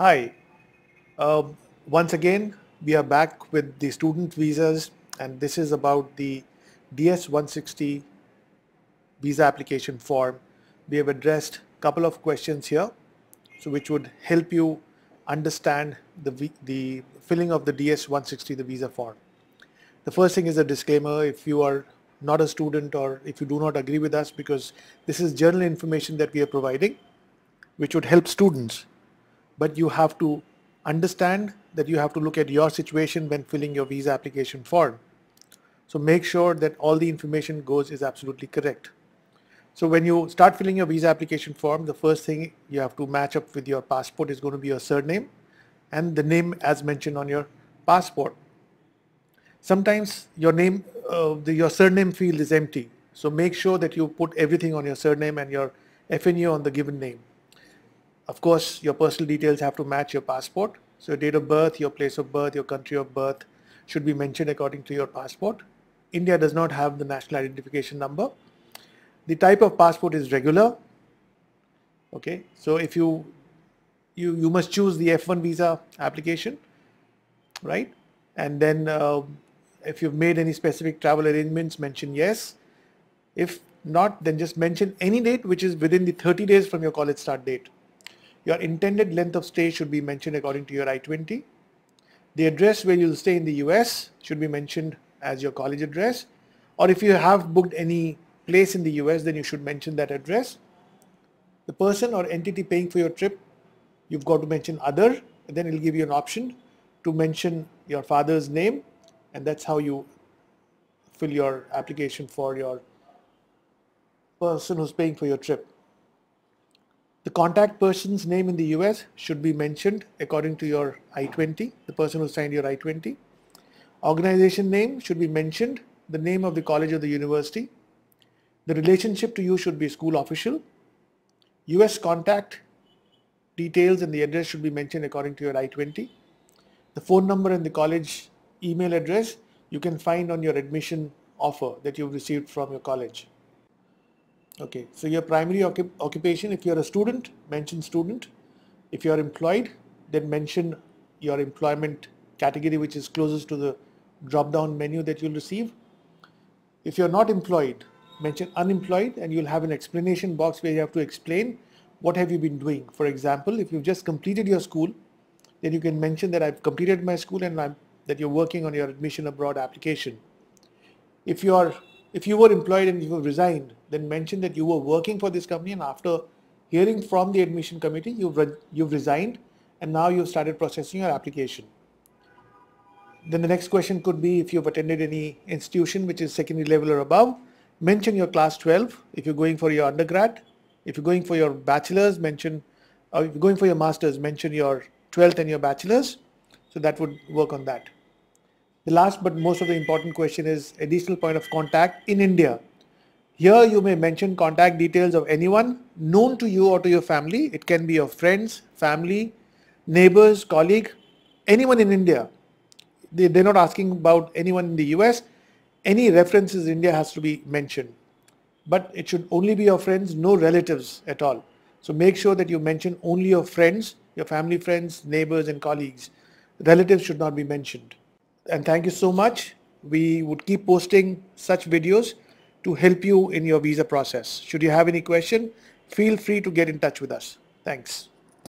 Hi, uh, once again, we are back with the student visas, and this is about the DS 160 visa application form. We have addressed a couple of questions here, so which would help you understand the filling of the DS 160, the visa form. The first thing is a disclaimer. If you are not a student or if you do not agree with us, because this is general information that we are providing, which would help students, but you have to understand that you have to look at your situation when filling your visa application form. So make sure that all the information goes is absolutely correct. So when you start filling your visa application form, the first thing you have to match up with your passport is going to be your surname and the name as mentioned on your passport. Sometimes your name, your surname field is empty. So make sure that you put everything on your surname and your FNU on the given name. Of course, your personal details have to match your passport. So your date of birth, your place of birth, your country of birth should be mentioned according to your passport. India does not have the national identification number. The type of passport is regular. Okay, so if you must choose the F1 visa application, right? And then if you've made any specific travel arrangements, mention yes. If not, then just mention any date which is within the 30 days from your college start date. Your intended length of stay should be mentioned according to your I-20. The address where you'll stay in the US should be mentioned as your college address. Or if you have booked any place in the US, then you should mention that address. The person or entity paying for your trip, you've got to mention other, and then it'll give you an option to mention your father's name, and that's how you fill your application for your person who's paying for your trip. The contact person's name in the US should be mentioned according to your I-20, the person who signed your I-20. Organization name should be mentioned, the name of the college or the university. The relationship to you should be school official. US contact details and the address should be mentioned according to your I-20. The phone number and the college email address you can find on your admission offer that you've received from your college. Okay, so your primary occupation, if you're a student, mention student. If you're employed, then mention your employment category which is closest to the drop-down menu that you'll receive. If you're not employed, mention unemployed, and you'll have an explanation box where you have to explain what have you been doing. For example, if you've just completed your school, then you can mention that I've completed my school and that you're working on your admission abroad application. If you were employed and you have resigned, then mention that you were working for this company and after hearing from the admission committee, you've resigned and now you've started processing your application. Then the next question could be if you've attended any institution which is secondary level or above, mention your class 12 if you're going for your undergrad. If you're going for your bachelor's, mention, or if you're going for your master's, mention your 12th and your bachelor's. So that would work on that. The last but most of the important question is additional point of contact in India. Here you may mention contact details of anyone known to you or to your family. It can be your friends, family, neighbors, colleague, anyone in India. They're not asking about anyone in the US. Any references India has to be mentioned. But it should only be your friends, no relatives at all. So make sure that you mention only your friends, your family friends, neighbors and colleagues. Relatives should not be mentioned. And thank you so much. We would keep posting such videos to help you in your visa process. Should you have any question, feel free to get in touch with us. Thanks.